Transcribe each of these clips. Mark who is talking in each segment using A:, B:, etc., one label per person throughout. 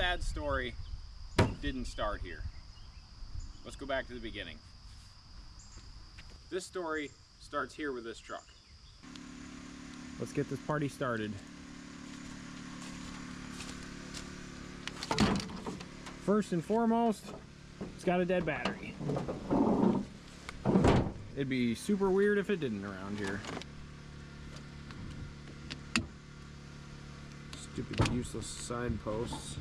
A: sad story didn't start here. Let's go back to the beginning. This story starts here with this truck. Let's get this party started. First and foremost, it's got a dead battery. It'd be super weird if it didn't around here.
B: Stupid useless signposts.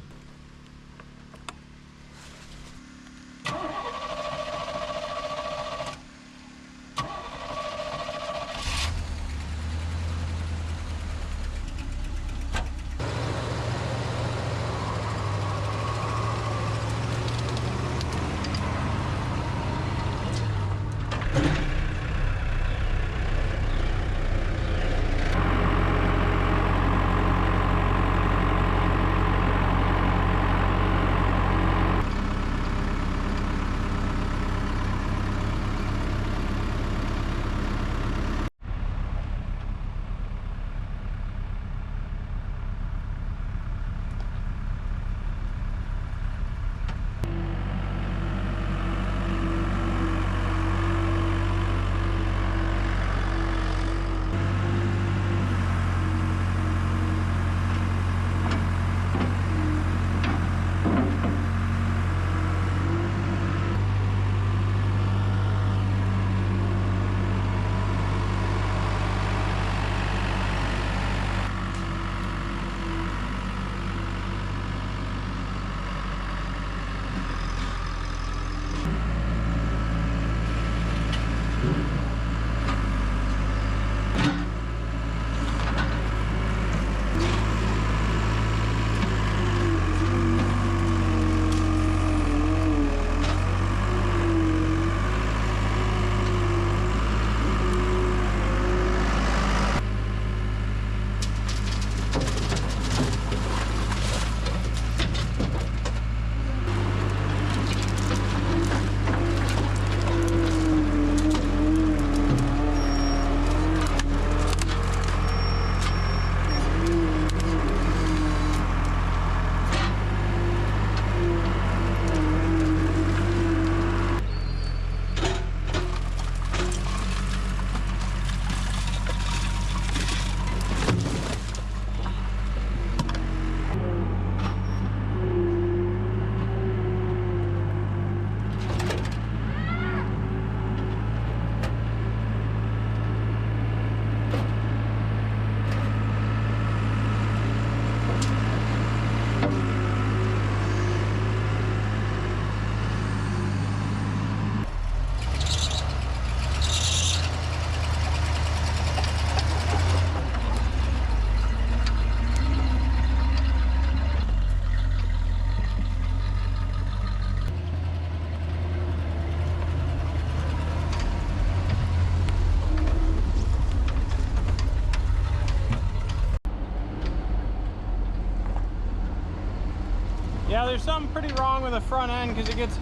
A: Yeah, there's something pretty wrong with the front end because it gets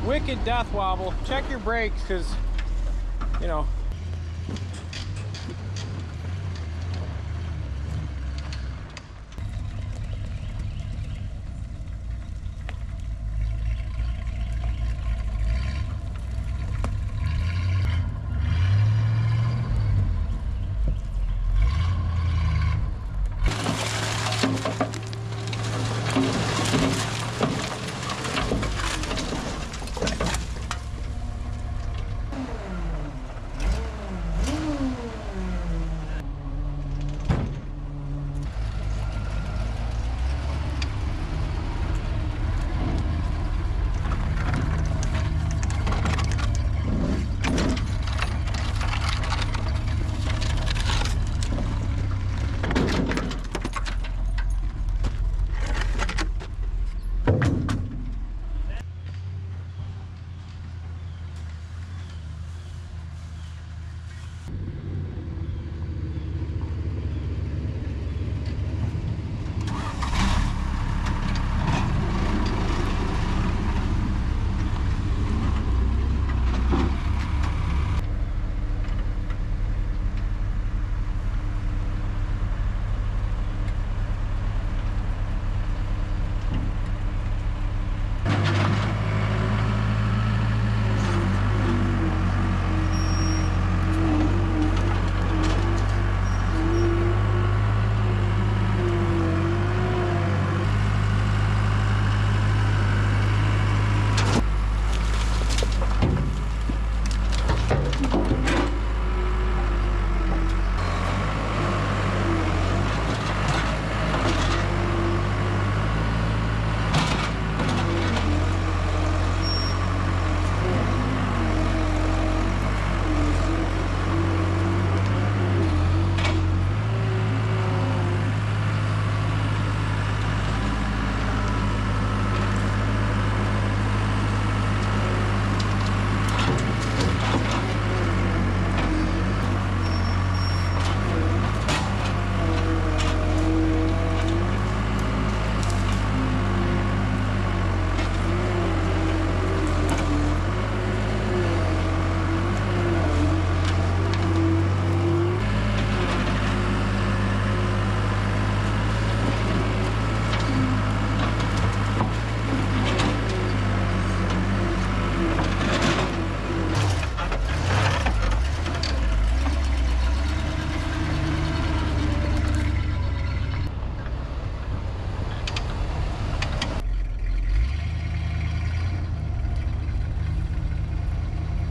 A: wicked death wobble. Check your brakes because, you know,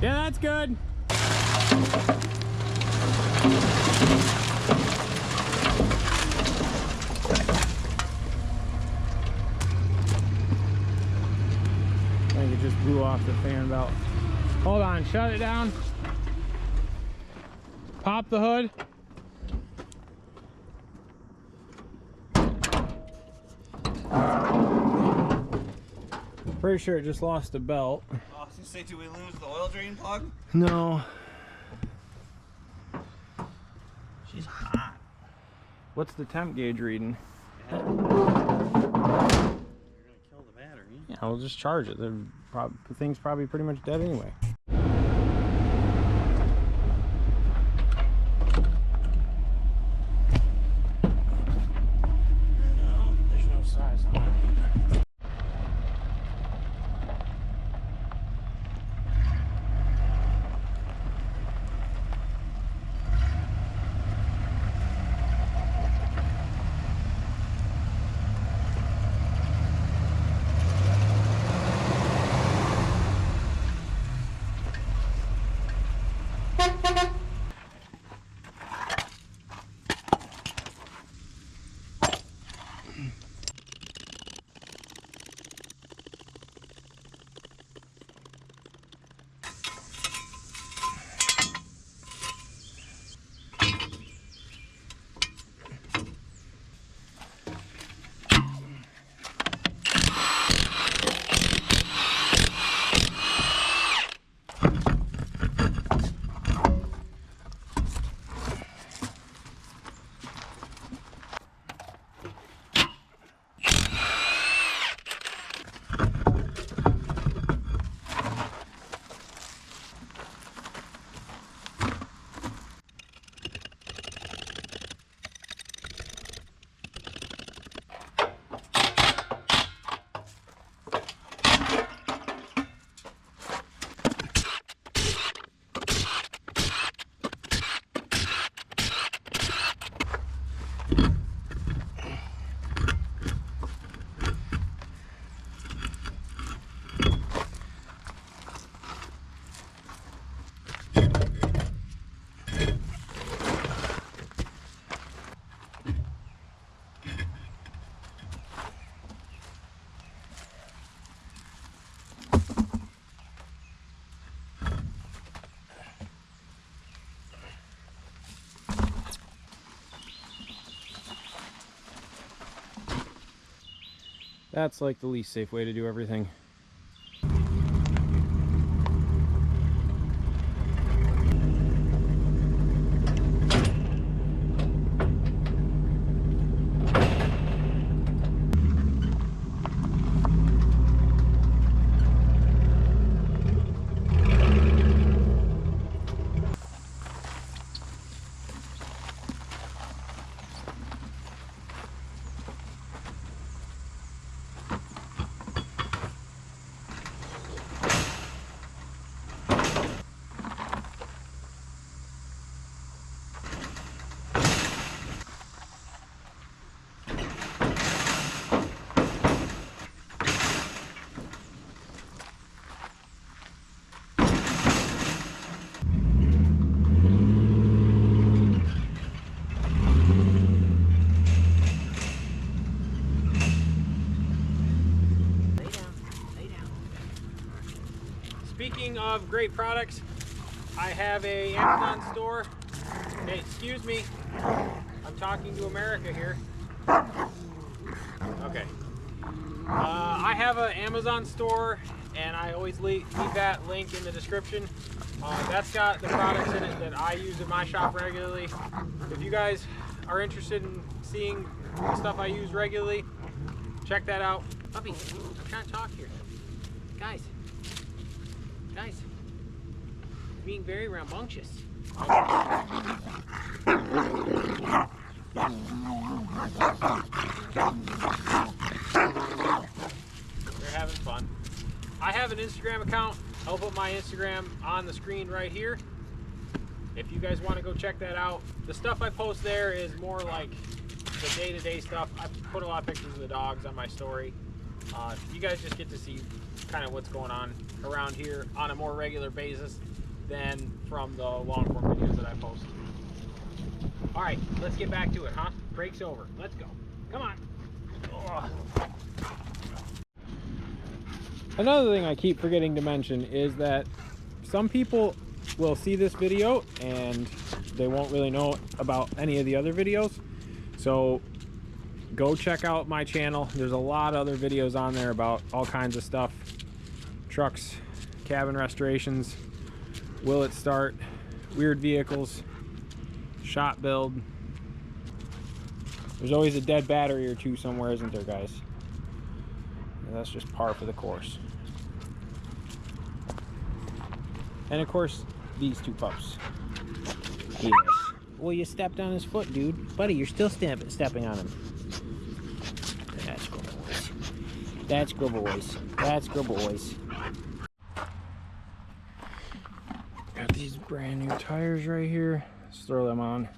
A: Yeah, that's good. I think it just blew off the fan belt. Hold on, shut it down. Pop the hood. Pretty sure it just lost the belt.
C: Oh, I was gonna say, did we lose the oil drain plug?
A: No.
C: She's hot.
A: What's the temp gauge reading?
C: Yeah. You're gonna kill the battery.
A: Yeah, we'll just charge it. The thing's probably pretty much dead anyway. No, there's no size on it. That's like the least safe way to do everything. Speaking of great products, I have a Amazon store. Hey, excuse me. I'm talking to America here. Okay. I have an Amazon store, and I always leave that link in the description. That's got the products in it that I use in my shop regularly. If you guys are interested in seeing the stuff I use regularly, check that out. Puppy, I'm trying to talk here. Guys, being very rambunctious. They're having fun. I have an Instagram account. I'll put my Instagram on the screen right here. If you guys want to go check that out. The stuff I post there is more like the day-to-day stuff. I put a lot of pictures of the dogs on my story. You guys just get to see kind of what's going on around here on a more regular basis. than from the long form videos that I post. All right, let's get back to it, huh? Brakes over. Let's go. Come on. Ugh. Another thing I keep forgetting to mention is that some people will see this video and they won't really know about any of the other videos. So go check out my channel. There's a lot of other videos on there about all kinds of stuff. Trucks, cabin restorations, will it start, weird vehicles, shot build. There's always a dead battery or two somewhere, isn't there, guys? And that's just par for the course. And of course, these two pups. Yes. Well, you stepped on his foot, dude. Buddy, you're still stepping on him. That's good boys. That's good boys. That's good boys. Got these brand new tires right here. Let's throw them on.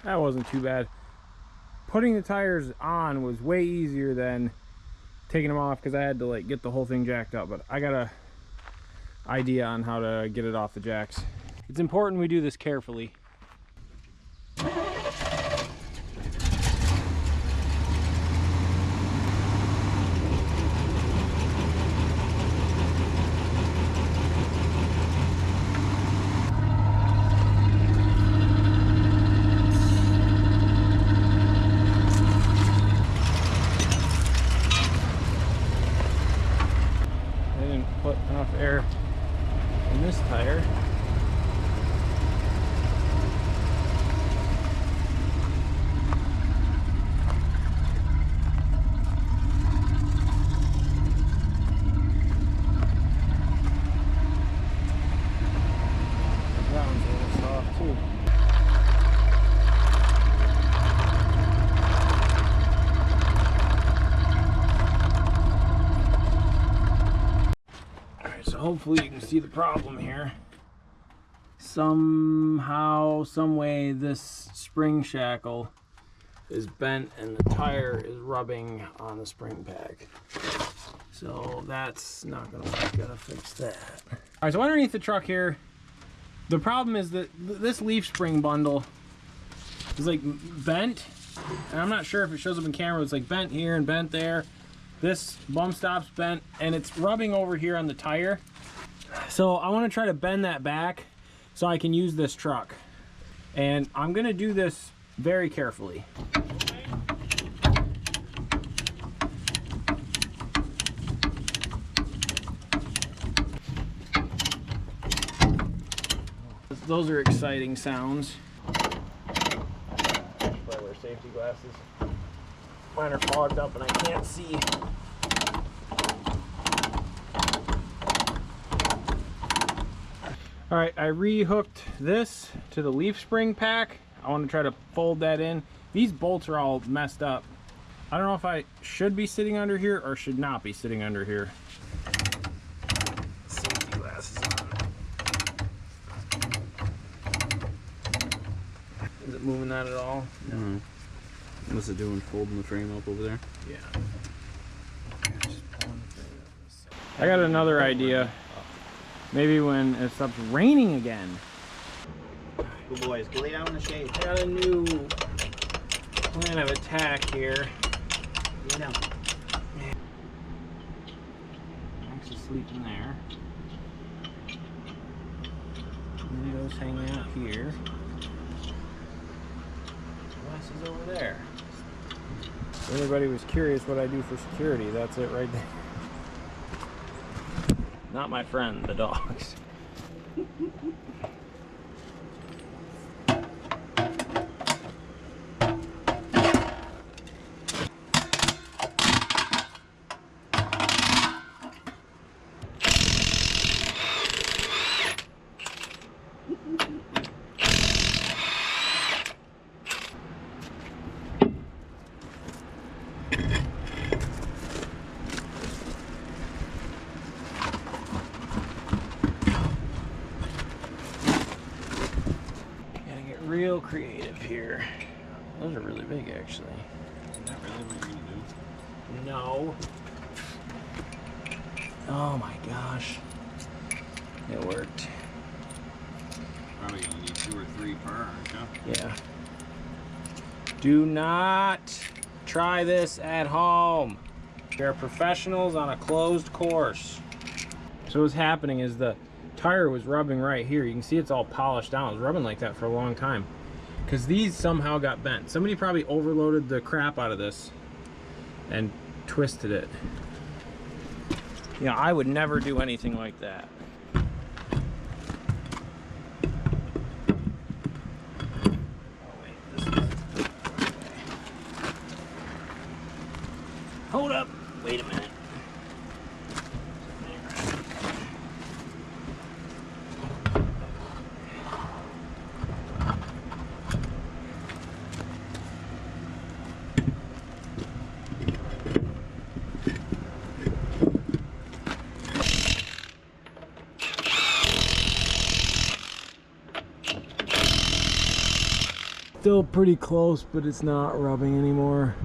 A: That wasn't too bad. Putting the tires on was way easier than taking them off because I had to like get the whole thing jacked up, but I got a idea on how to get it off the jacks. It's important we do this carefully. Put enough air in this tire. That one's a little soft too. So hopefully you can see the problem here. Somehow, some way, this spring shackle is bent and the tire is rubbing on the spring pack. So that's not gonna work. Gotta fix that. All right, so underneath the truck here, the problem is that this leaf spring bundle is like bent, and I'm not sure if it shows up in camera. It's like bent here and bent there. This bump stop's bent and it's rubbing over here on the tire. So I want to try to bend that back so I can use this truck. And I'm going to do this very carefully. Those are exciting sounds. I wear safety glasses. Mine are fogged up and I can't see. All right, I re-hooked this to the leaf spring pack. I want to try to fold that in. These bolts are all messed up. I don't know if I should be sitting under here or should not be sitting under here. Safety glasses on. Is it moving that at all? No.
C: What's it doing, folding the frame up over there?
A: Yeah. I got another idea. Maybe when it stops raining again.
D: Good boys, go lay down in the shade.
A: I got a new plan of attack here.
D: You know.
A: sleeping there. Mingo's hanging out here. Wes is over there.
B: If anybody was curious what I do for security, that's it right there.
A: Not my friend, the dogs. Real creative here. Those are really big, actually.
C: Is that really what you're gonna do?
A: No. Oh my gosh. It worked.
C: Probably gonna need 2 or 3 per, aren't you?
A: Yeah. Do not try this at home. They're professionals on a closed course. So what's happening is the tire was rubbing right here. You can see it's all polished down. It was rubbing like that for a long time because these somehow got bent. Somebody probably overloaded the crap out of this and twisted it. You know, I would never do anything like that. Hold up. Wait a minute.
B: Still pretty close, but it's not rubbing anymore.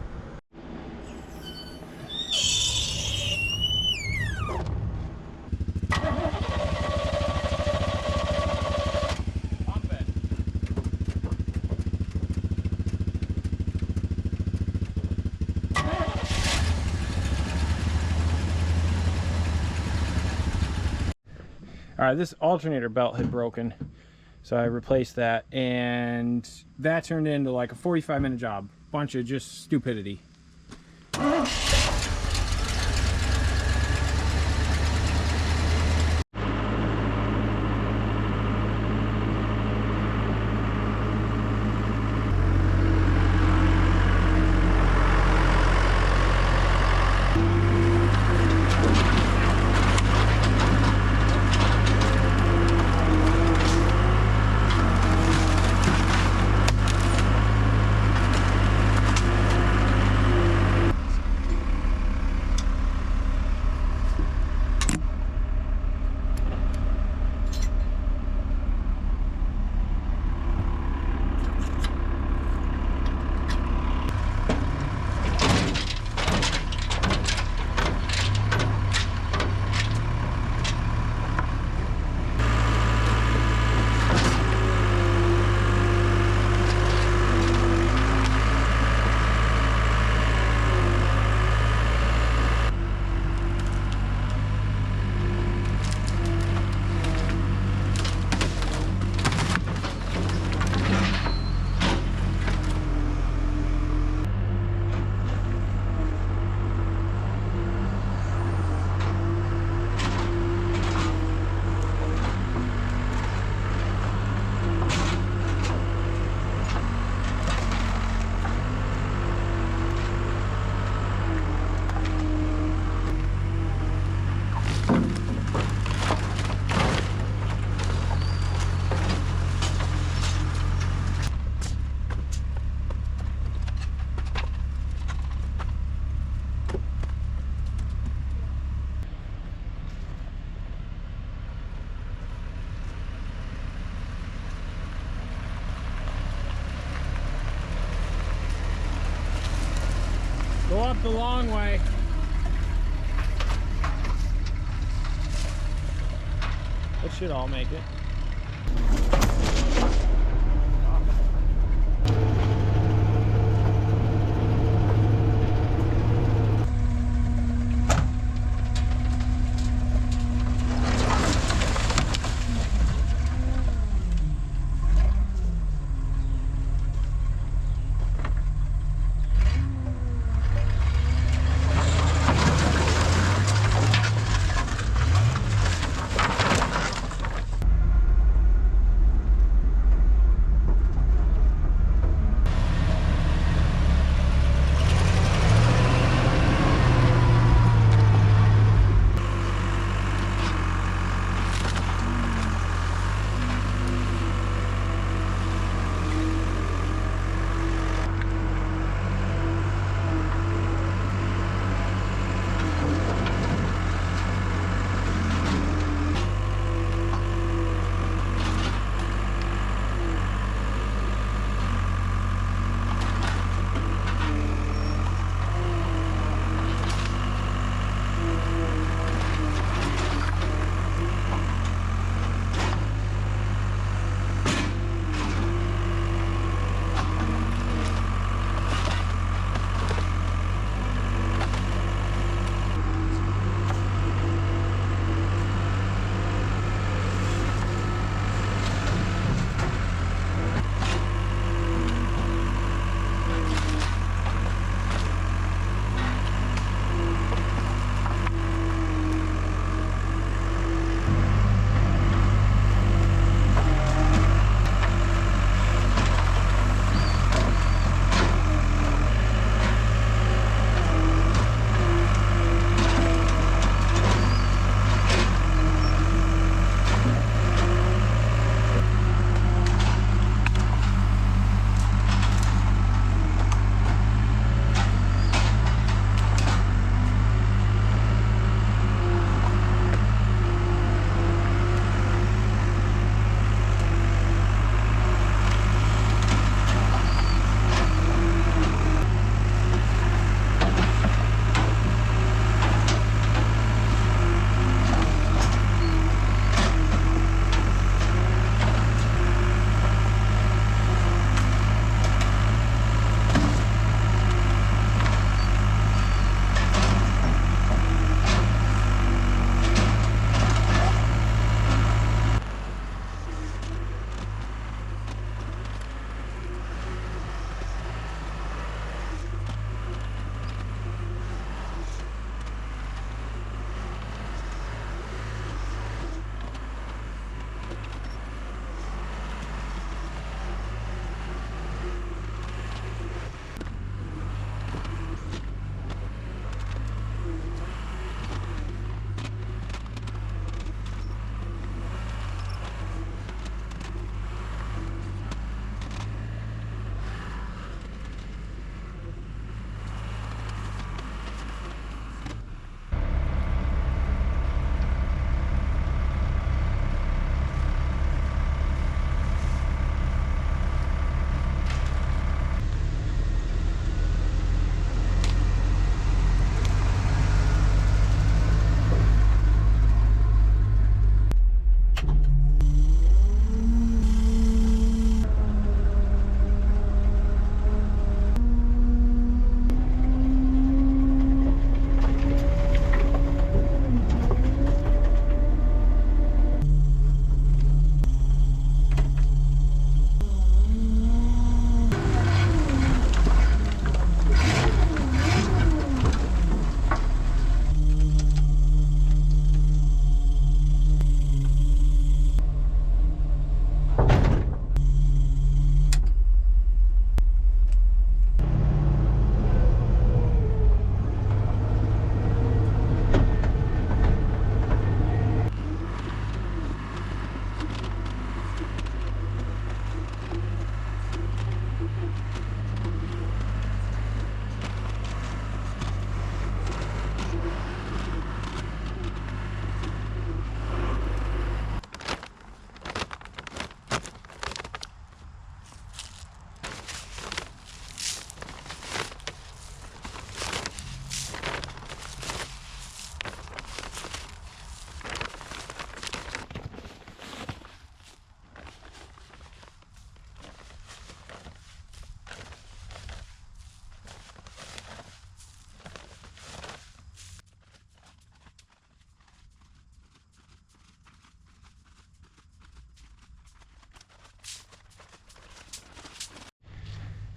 A: All right, this alternator belt had broken, so I replaced that, and that turned into like a 45-minute job. Bunch of just stupidity. Go up the long way. It should all make it.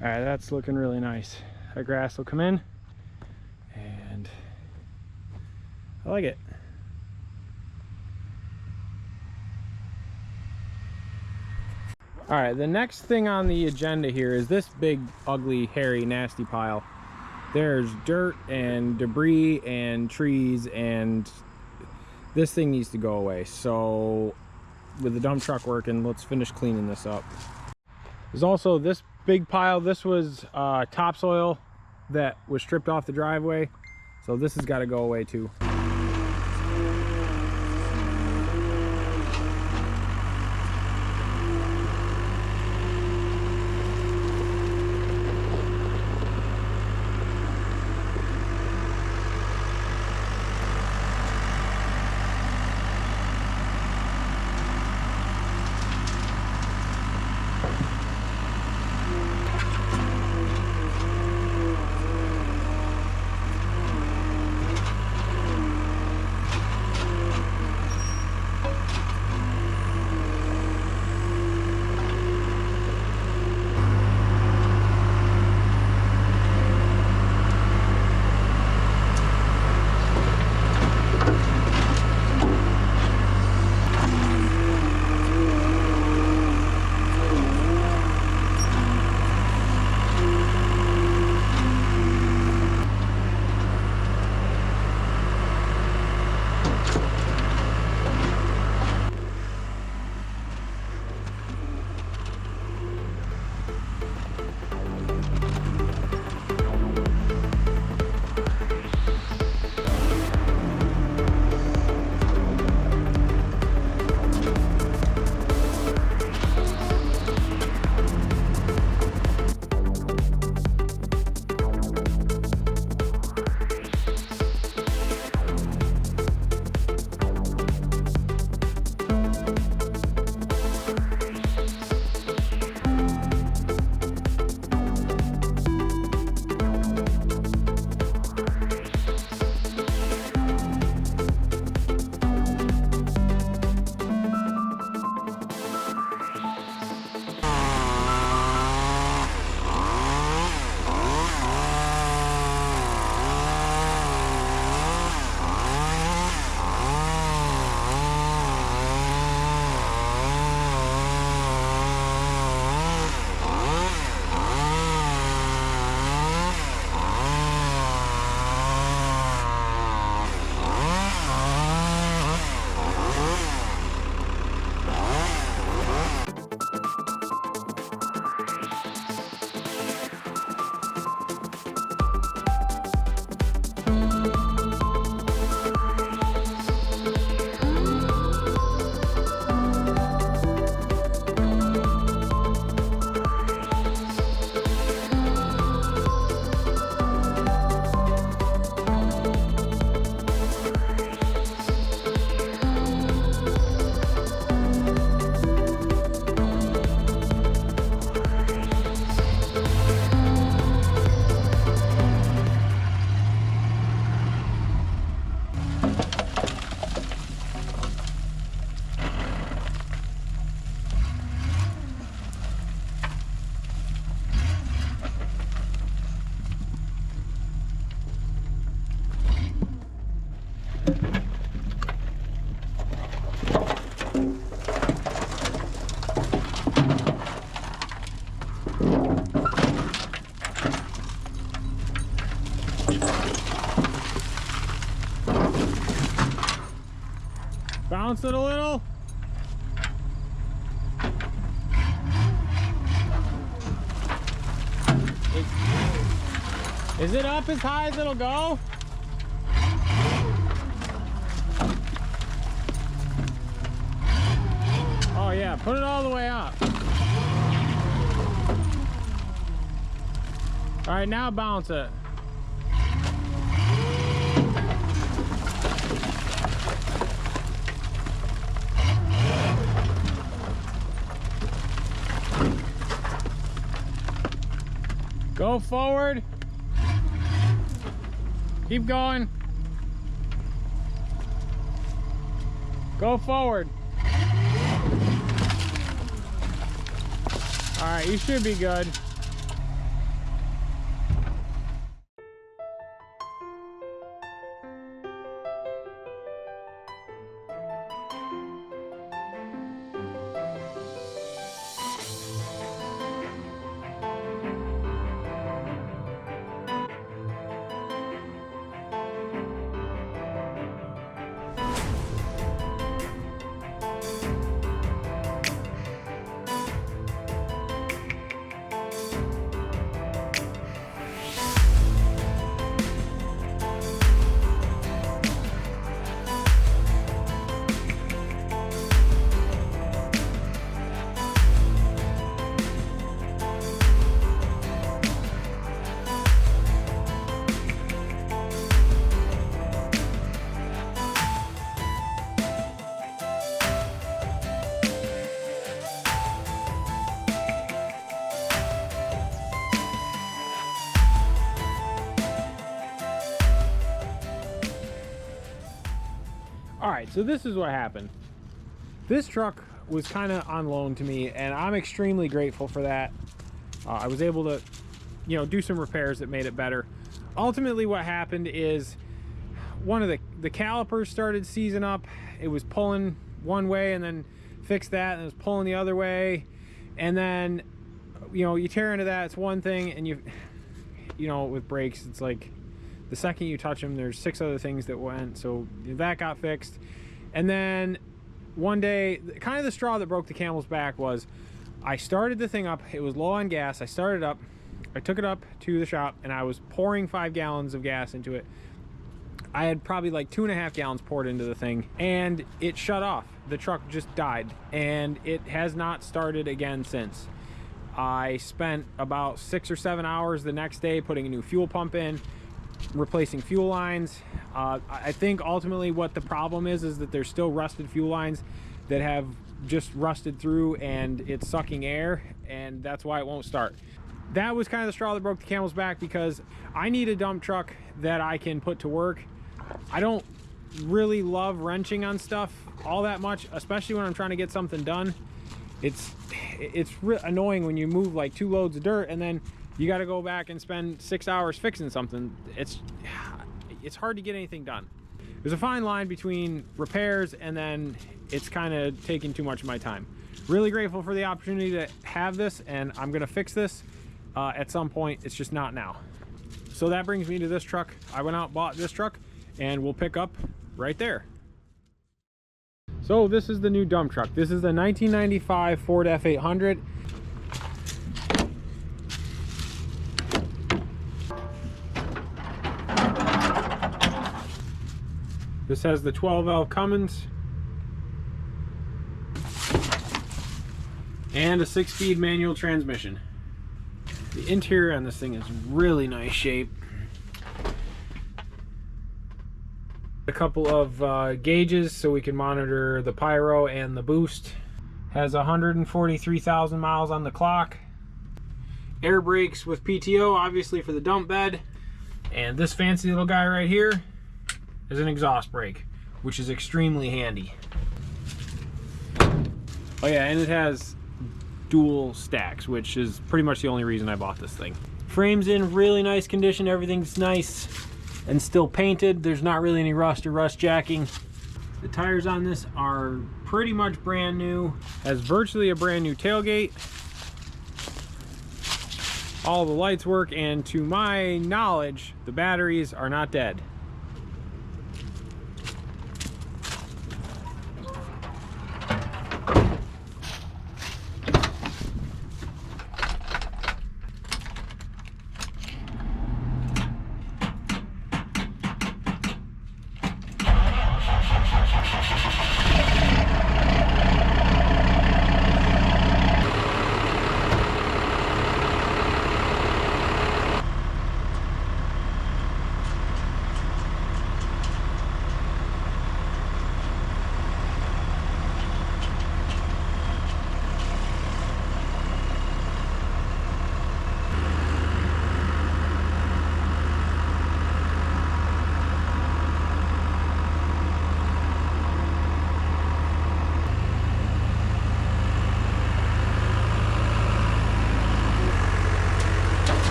B: All right, that's looking really nice. That grass will come in, and I like it. All right, the next thing on the agenda here is this big, ugly, hairy, nasty pile. There's dirt and debris and trees, and this thing needs to go away. So with the dump truck working, let's finish cleaning this up. There's also this big pile. This was topsoil that was stripped off the driveway. So this has got to go away too. Bounce it a little. Is it up as high as it'll go? Oh yeah, put it all the way up. All right, now bounce it. Go forward. Keep going. Go forward. All right, you should be good. right, so this is what happened. This truck was kind of on loan to me, and I'm extremely grateful for that. I was able to, you know, do some repairs that made it better. Ultimately, what happened is one of the calipers started seizing up. It was pulling one way and then fixed that, and it was pulling the other way. And then, you know, you tear into that, it's one thing, and you know, with brakes, it's like the second you touch them, there's 6 other things that went. So that got fixed. And then one day, kind of the straw that broke the camel's back was I started the thing up. It was low on gas. I started up. I took it up to the shop, and I was pouring 5 gallons of gas into it. I had probably like 2.5 gallons poured into the thing, and it shut off. The truck just died, and it has not started again since. I spent about 6 or 7 hours the next day putting a new fuel pump in, replacing fuel lines. I think ultimately what the problem is that there's still rusted fuel lines that have just rusted through, and it's sucking air, and that's why it won't start. That was kind of the straw that broke the camel's back, because I need a dump truck that I can put to work. I don't really love wrenching on stuff all that much, especially when I'm trying to get something done. It's annoying when you move like 2 loads of dirt and then you got to go back and spend 6 hours fixing something. It's hard to get anything done. There's a fine line between repairs and then it's kind of taking too much of my time. Really grateful for the opportunity to have this, and I'm gonna fix this at some point. It's just not now. So that brings me to this truck. I went out and bought this truck, and we'll pick up right there. So this is the new dump truck. This is the 1995 Ford F800. This has the 12-valve Cummins and a 6-speed manual transmission. The interior on this thing is really nice shape. A couple of gauges so we can monitor the pyro and the boost. Has 143,000 miles on the clock. Air brakes with PTO, obviously, for the dump bed. And this fancy little guy right here is an exhaust brake, which is extremely handy. Oh yeah, and it has dual stacks, which is pretty much the only reason I bought this thing. Frame's in really nice condition. Everything's nice and still painted. There's not really any rust or rust jacking. The tires on this are pretty much brand new. Has virtually a brand new tailgate. All the lights work, and to my knowledge, the batteries are not dead.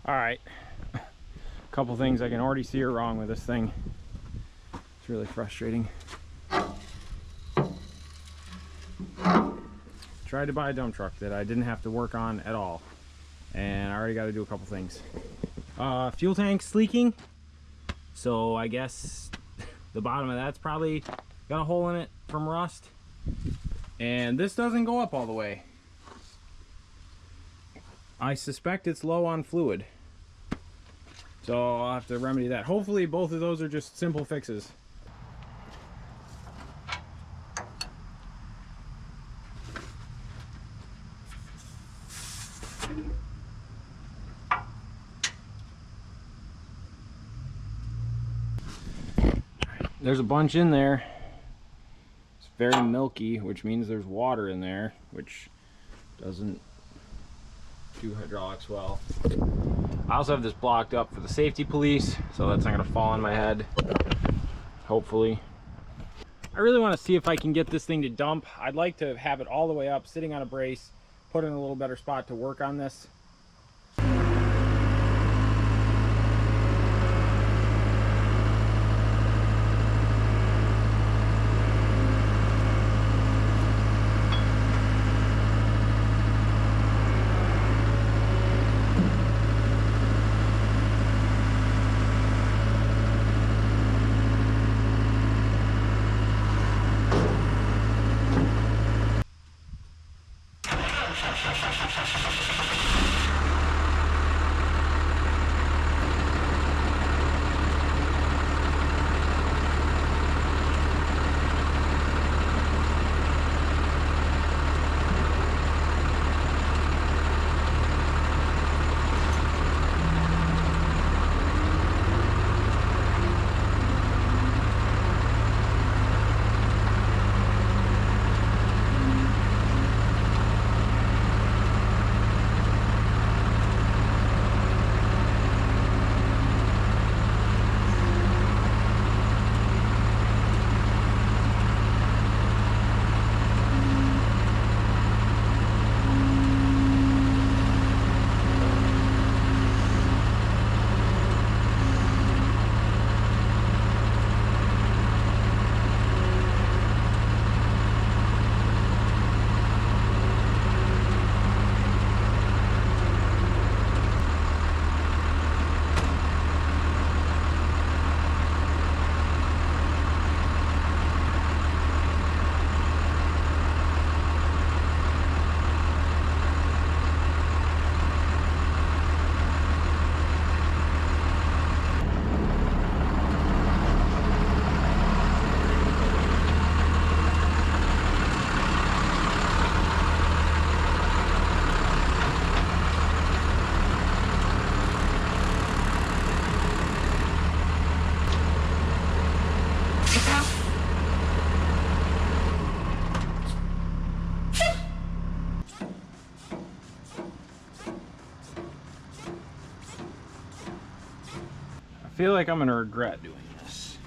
B: All right, a couple things I can already see are wrong with this thing. It's really frustrating. Tried to buy a dump truck that I didn't have to work on at all, and I already got to do a couple things. Fuel tank's leaking, so I guess the bottom of that's probably got a hole in it from rust. And this doesn't go up all the way. I suspect it's low on fluid, so I'll have to remedy that. Hopefully both of those are just simple fixes. There's a bunch in there. It's very milky, which means there's water in there, which doesn't do hydraulics well. I also have this blocked up for the safety police, so that's not gonna fall on my head, hopefully. I really want to see if I can get this thing to dump. I'd like to have it all the way up, sitting on a brace, put it in a little better spot to work on this. I feel like I'm gonna regret doing this.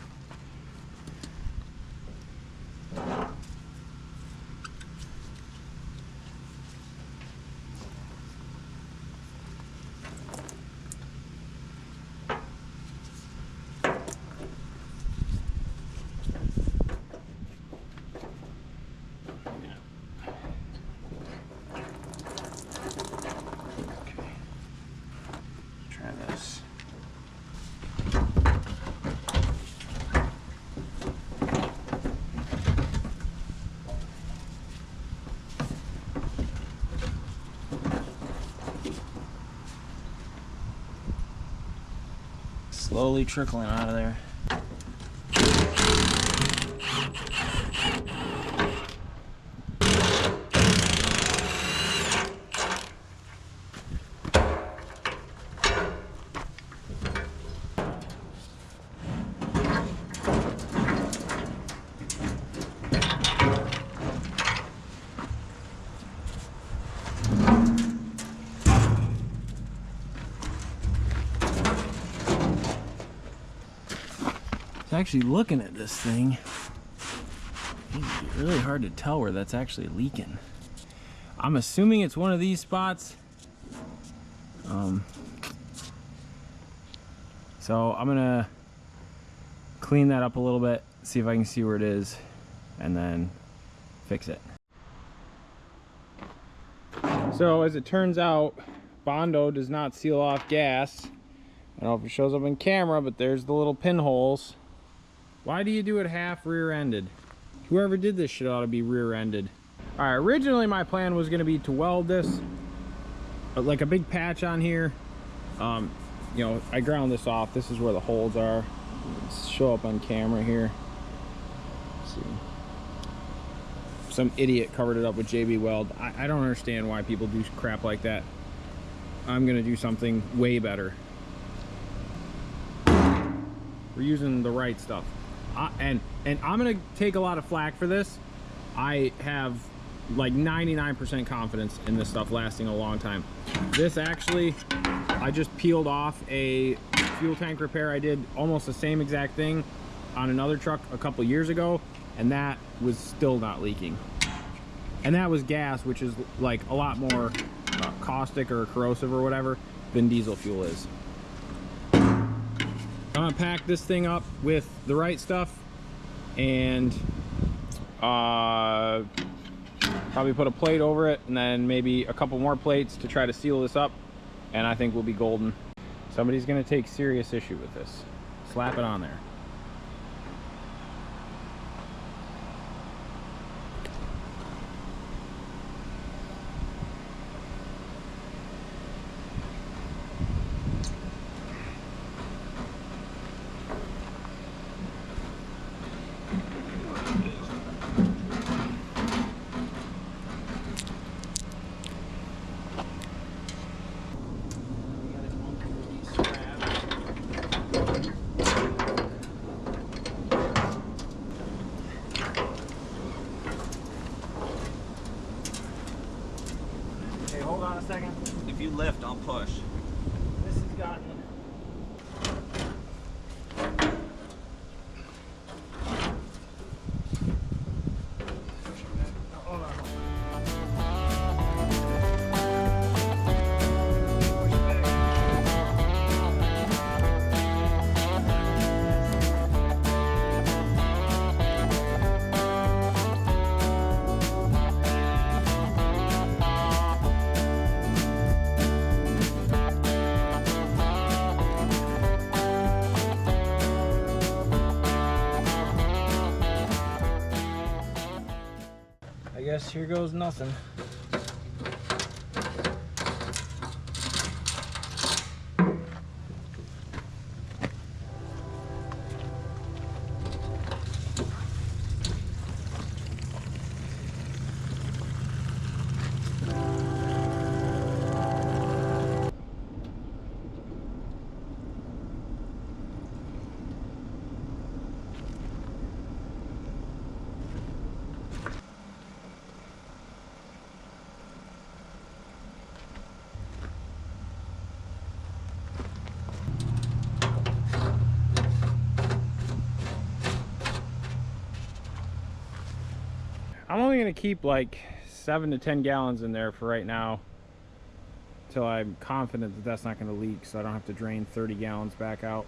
B: Slowly trickling out of there. Actually looking at this thing, it's really hard to tell where that's actually leaking. I'm assuming it's one of these spots. So I'm gonna clean that up a little bit, see if I can see where it is, and then fix it. So as it turns out, Bondo does not seal off gas. I don't know if it shows up in camera, but there's the little pinholes. Why do you do it half rear-ended? Whoever did this shit ought to be rear-ended. All right, originally my plan was gonna be to weld this, like a big patch on here. You know, I ground this off. This is where the holes are. Let's show up on camera here. Let's see. Some idiot covered it up with JB Weld. I don't understand why people do crap like that. I'm gonna do something way better. We're using the right stuff. And I'm gonna take a lot of flack for this. I have like 99% confidence in this stuff lasting a long time. This actually, I just peeled off a fuel tank repair. I did almost the same exact thing on another truck a couple years ago, and that was still not leaking. And that was gas, which is like a lot more caustic or corrosive or whatever than diesel fuel is. I'm gonna pack this thing up with the right stuff and probably put a plate over it, and then maybe a couple more plates to try to seal this up, and I think we'll be golden. Somebody's gonna take serious issue with this. Slap it on there. Hold on a second.
D: If you lift, I'll push.
B: This has gotten... Hold on. I guess here goes nothing. I'm only gonna keep like 7 to 10 gallons in there for right now, until I'm confident that that's not gonna leak, so I don't have to drain 30 gallons back out.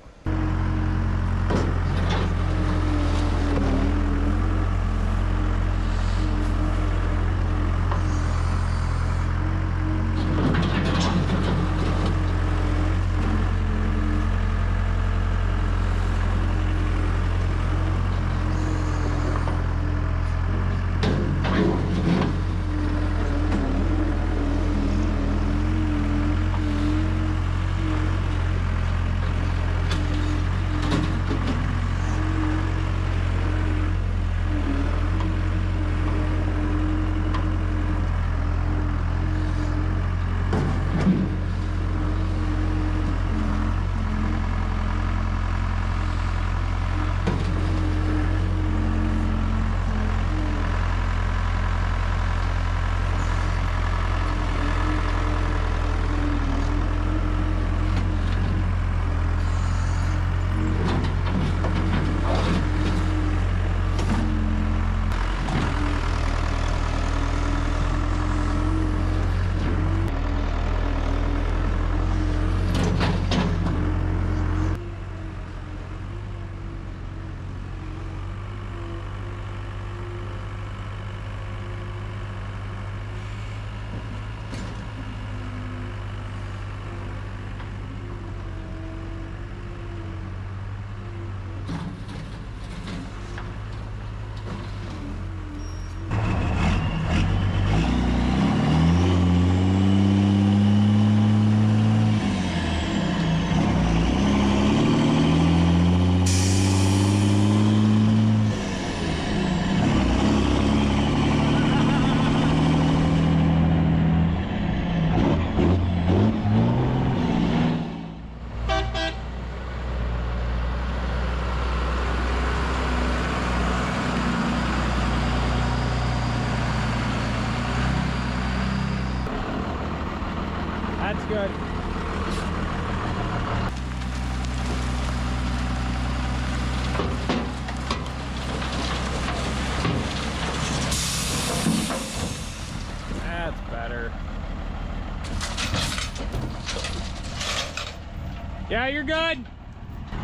B: you're good.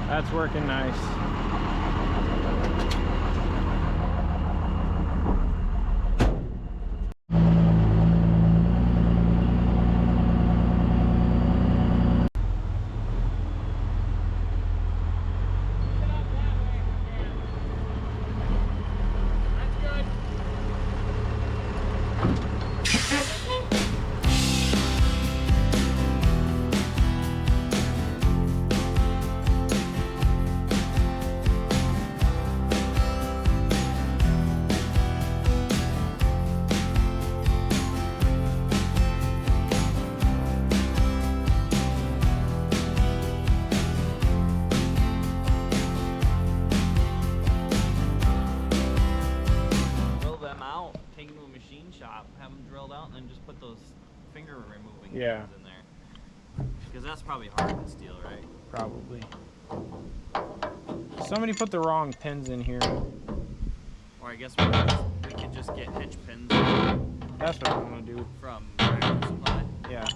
B: That's working nice.
C: Have them drilled out and then just put those finger removing
B: Yeah.
C: pins in there. Because that's probably hard to steal, right?
B: Probably. Somebody put the wrong pins in here.
C: Or I guess we could just get hitch pins.
B: That's what I'm gonna do.
C: From Tractor Supply.
B: Yeah.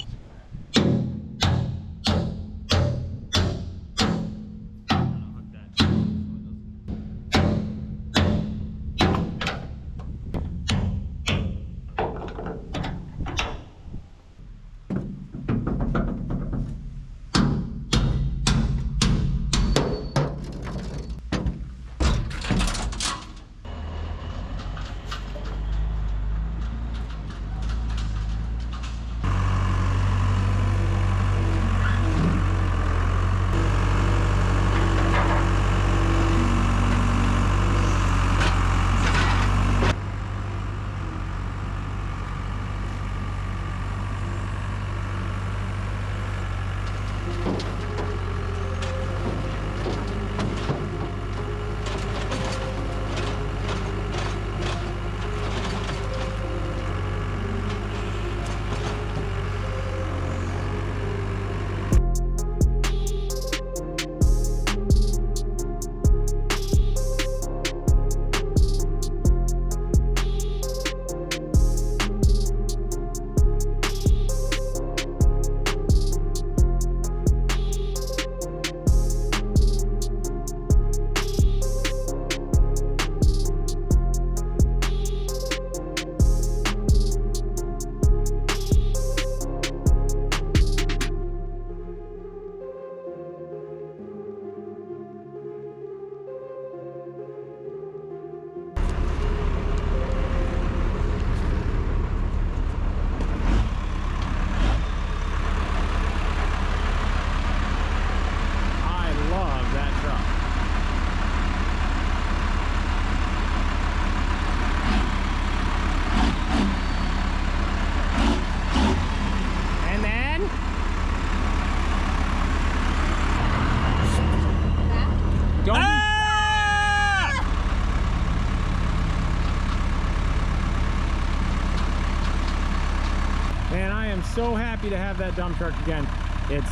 B: So happy to have that dump truck again. It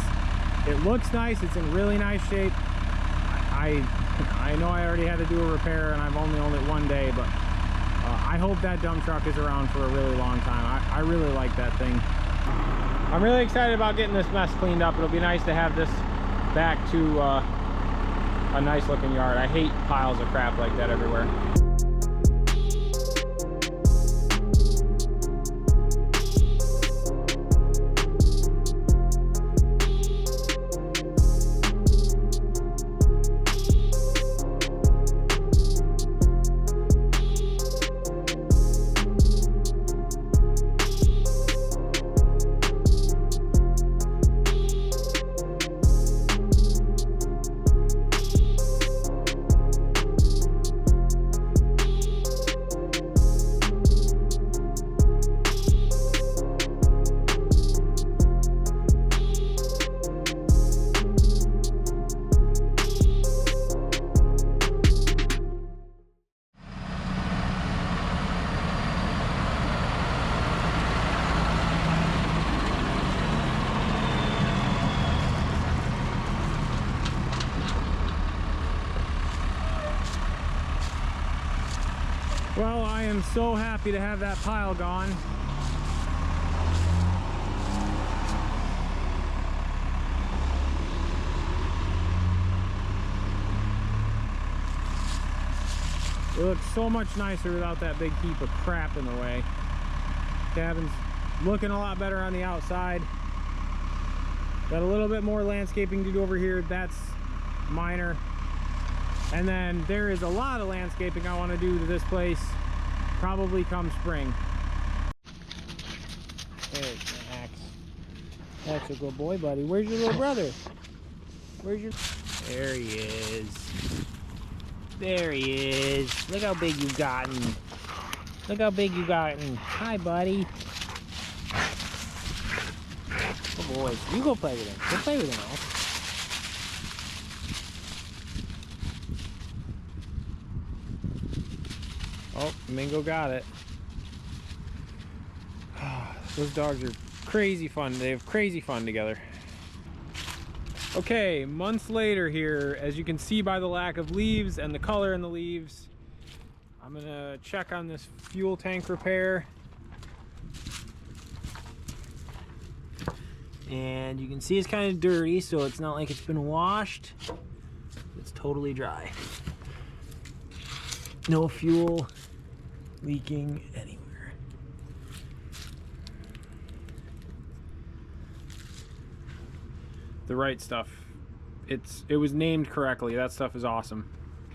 B: looks nice. It's in really nice shape. I know I already had to do a repair and I've only owned it one day, but I hope that dump truck is around for a really long time. I really like that thing. I'm really excited about getting this mess cleaned up. It'll be nice to have this back to a nice looking yard. I hate piles of crap like that everywhere. Well, I am so happy to have that pile gone. It looks so much nicer without that big heap of crap in the way. Cabin's looking a lot better on the outside. Got a little bit more landscaping to do over here. That's minor. And then there is a lot of landscaping I want to do to this place, probably come spring. There's Max. That's a good boy, buddy. Where's your little brother? Where's your... There he is. There he is. Look how big you've gotten. Look how big you've gotten. Hi, buddy. Good boy. You go play with him. Go play with him, Al. Oh, Mingo got it. Those dogs are crazy fun. They have crazy fun together. Okay, months later here, as you can see by the lack of leaves and the color in the leaves, I'm gonna check on this fuel tank repair. And you can see it's kind of dirty, so it's not like it's been washed. It's totally dry. No fuel leaking anywhere. The right stuff. It was named correctly. That stuff is awesome.